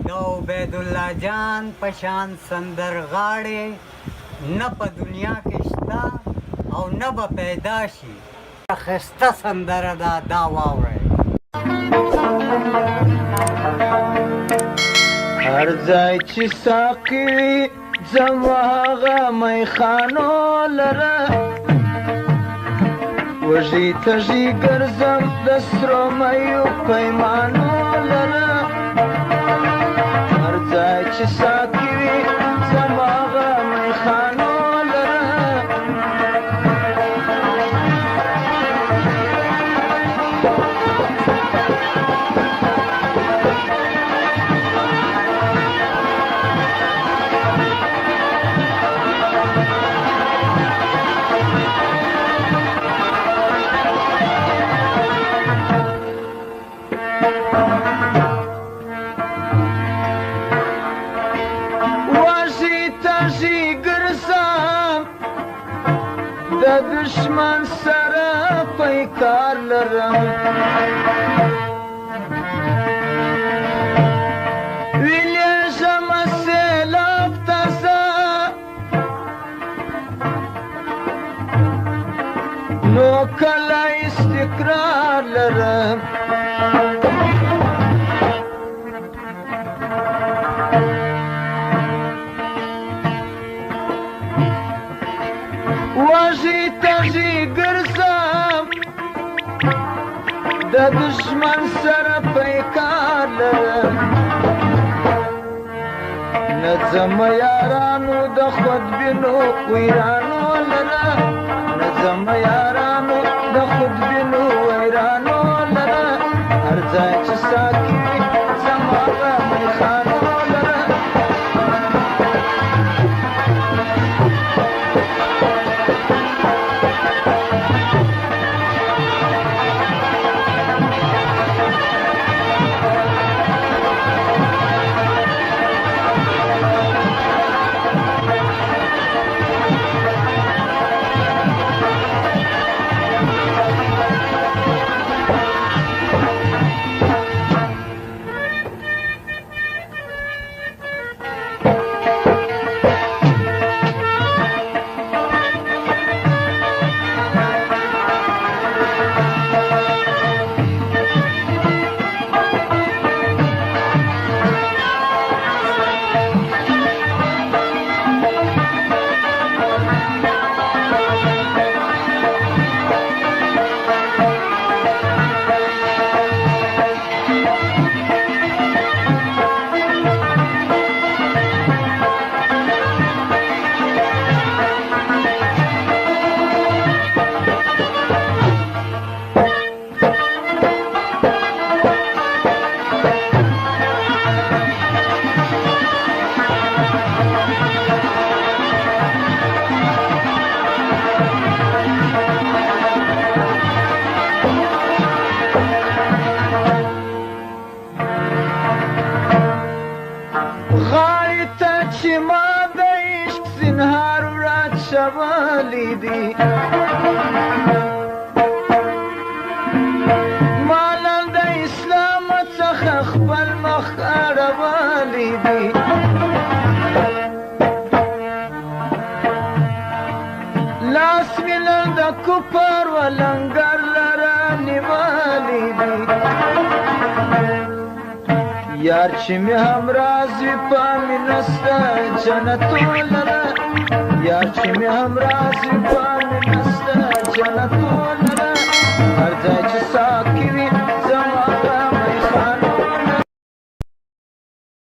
د عبیدالله جان په شان سندرغاړې نه په دنیا کې شته او نه به پیدا شي. ښایسته سندره ده، دا واورئ. هر ځای چې ساقي وي زما هغه میخانو لره، وږي تږي ګرځم د سرو میو پیمانو لره. هر ځای چې ساقي وي زما هغه میخانو لره، د دشمن سره پیکار لرم، ویلیږم سیلاب ته زه نو کله استقرار لرم. وږي تږي ګرځم د دشمن سره پیکار لرم، نه ځم یارانو د خودبینو ویرانو لره، نه ځم یارانو د خودبینو ویرانو لره. هر ځای چې ساقي وي زما هغه میخانو لره. غاړې ته چې ما د عشق زنهار وراچولی دي، ما له د اسلام څخه خپل مخ اړولی دي. لاس مې له د کفر و لنګر لره نیولی دي، یار چې مې همراز وي په مینه سته جنتو لره، یار چې مې همراز وي په مینه